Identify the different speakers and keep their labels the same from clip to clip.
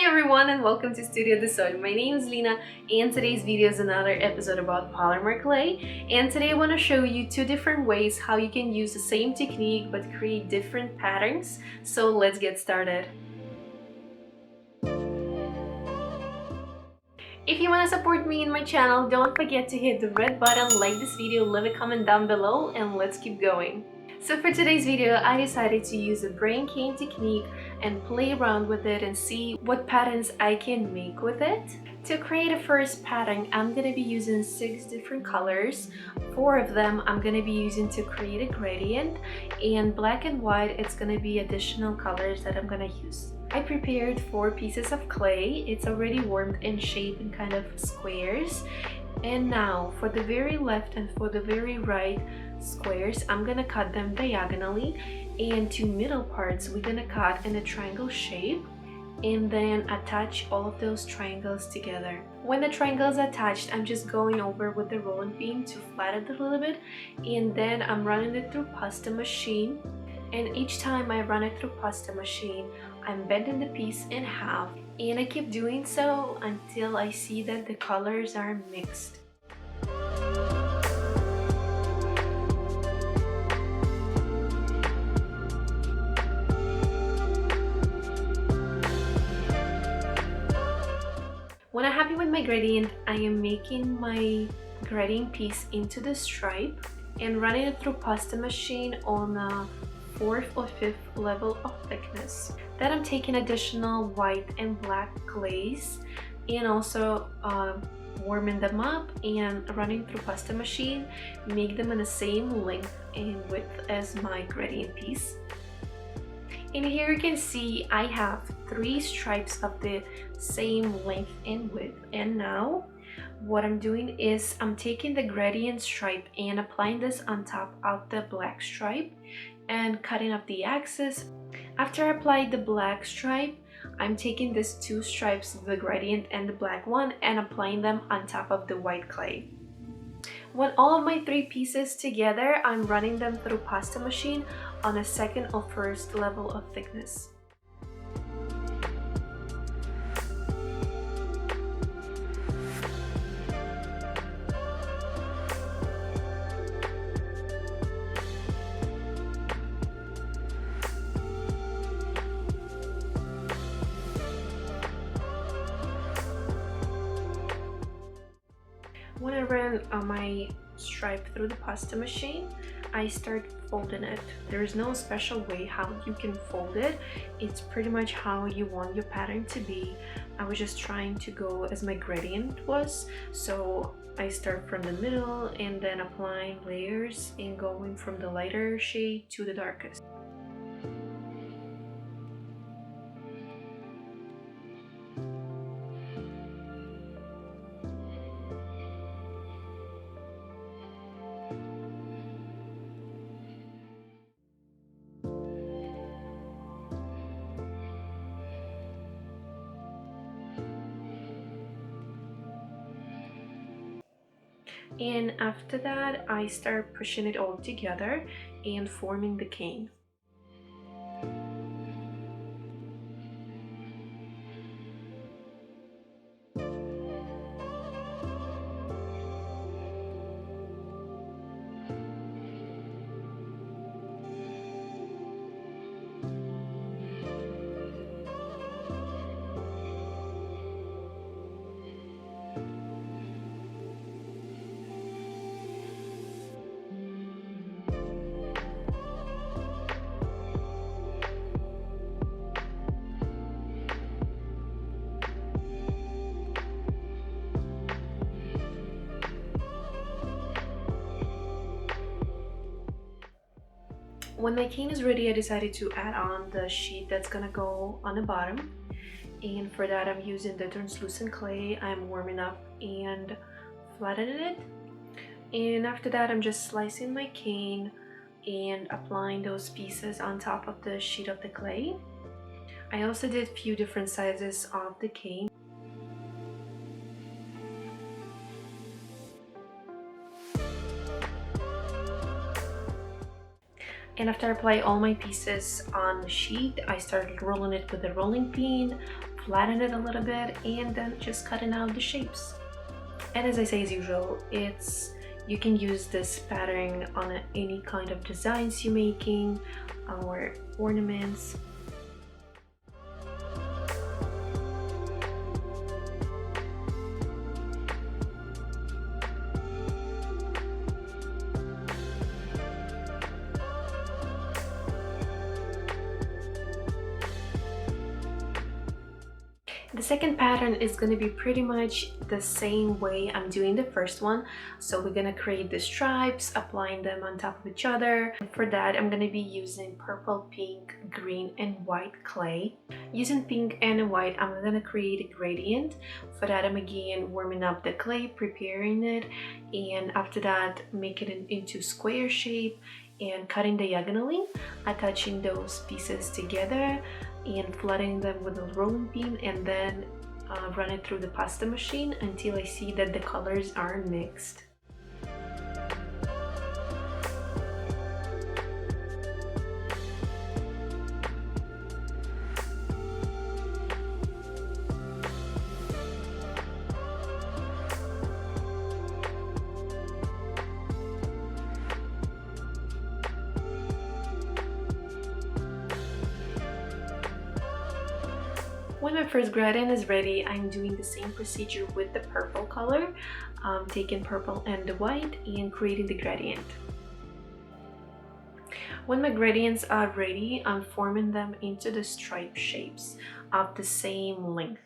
Speaker 1: Hi everyone and welcome to Studio de Sol. My name is Lina and today's video is another episode about polymer clay, and today I want to show you two different ways how you can use the same technique but create different patterns. So let's get started. If you want to support me and my channel, don't forget to hit the red button, like this video, leave a comment down below, and let's keep going. So for today's video, I decided to use the brain cane technique and play around with it and see what patterns I can make with it. To create a first pattern, I'm going to be using 6 different colors. 4 of them I'm going to be using to create a gradient, and black and white, it's going to be additional colors that I'm going to use. I prepared 4 pieces of clay. It's already warmed and shaped in kind of squares. And now for the very left and for the very right squares, I'm gonna cut them diagonally, and 2 middle parts we're gonna cut in a triangle shape and then attach all of those triangles together. When the triangle is attached, I'm just going over with the rolling pin to flatten it a little bit, and then I'm running it through pasta machine. And each time I run it through pasta machine, I'm bending the piece in half, and I keep doing so until I see that the colors are mixed. When I'm happy with my gradient, I am making my gradient piece into the stripe and running it through pasta machine on a 4th or 5th level of thickness. Then I'm taking additional white and black glaze and also warming them up and running through pasta machine, make them in the same length and width as my gradient piece. And here you can see I have 3 stripes of the same length and width. And now what I'm doing is I'm taking the gradient stripe and applying this on top of the black stripe and cutting up the axis. After I apply the black stripe, I'm taking these 2 stripes, the gradient and the black one, and applying them on top of the white clay. When all of my 3 pieces together, I'm running them through pasta machine on a 2nd or 1st level of thickness. When I ran my stripe through the pasta machine, I start folding it. There is no special way how you can fold it. It's pretty much how you want your pattern to be. I was just trying to go as my gradient was, so I start from the middle and then applying layers and going from the lighter shade to the darkest. And after that, I start pushing it all together and forming the cane. When my cane is ready, I decided to add on the sheet that's gonna go on the bottom. And for that, I'm using the translucent clay. I'm warming up and flattening it. And after that, I'm just slicing my cane and applying those pieces on top of the sheet of the clay. I also did a few different sizes of the cane. And after I apply all my pieces on the sheet, I started rolling it with a rolling pin, flatten it a little bit, and then just cutting out the shapes. And as I say, as usual, you can use this pattern on any kind of designs you're making or ornaments. The second pattern is going to be pretty much the same way I'm doing the first one. So we're going to create the stripes, applying them on top of each other. For that, I'm going to be using purple, pink, green, and white clay. Using pink and white, I'm going to create a gradient. For that, I'm again warming up the clay, preparing it, and after that, making it into square shape and cutting diagonally, attaching those pieces together and flattening them with a rolling pin, and then run it through the pasta machine until I see that the colors are mixed. When my first gradient is ready, I'm doing the same procedure with the purple color, taking purple and the white and creating the gradient. When my gradients are ready, I'm forming them into the stripe shapes of the same length.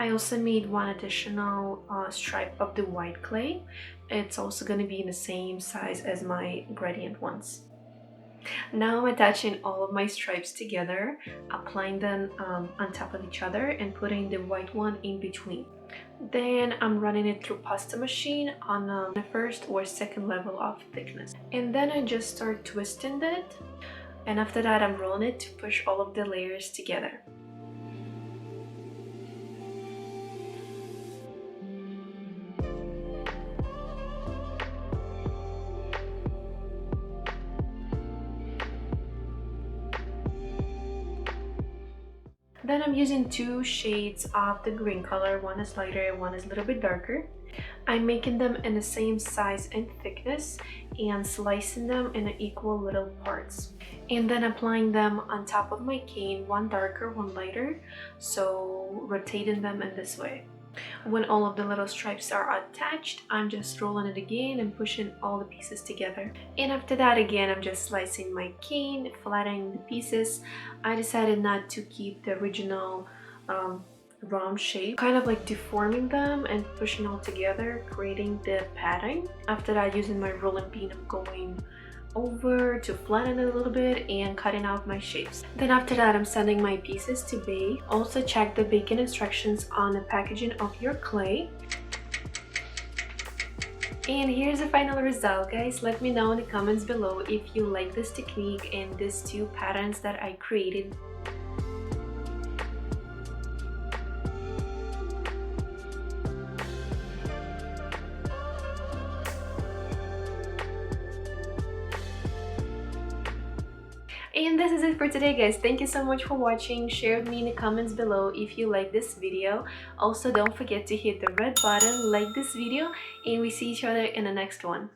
Speaker 1: I also made one additional stripe of the white clay. It's also going to be in the same size as my gradient ones. Now I'm attaching all of my stripes together, applying them on top of each other and putting the white one in between. Then I'm running it through pasta machine on the first or second level of thickness. And then I just start twisting it. And after that, I'm rolling it to push all of the layers together. Then I'm using two shades of the green color. One is lighter and one is a little bit darker. I'm making them in the same size and thickness and slicing them in equal little parts. And then applying them on top of my cane, one darker, one lighter, so rotating them in this way. When all of the little stripes are attached, I'm just rolling it again and pushing all the pieces together. And after that, again, I'm just slicing my cane, flattening the pieces. I decided not to keep the original round shape, kind of like deforming them and pushing all together, creating the pattern. After that, using my rolling pin, I'm going over to flatten it a little bit and cutting out my shapes. Then after that, I'm sending my pieces to bake. Also check the baking instructions on the packaging of your clay. And here's the final result, guys. Let me know in the comments below if you like this technique and these two patterns that I created. And this is it for today, guys. Thank you so much for watching. Share with me in the comments below if you like this video. Also, don't forget to hit the red button, like this video, and we see each other in the next one.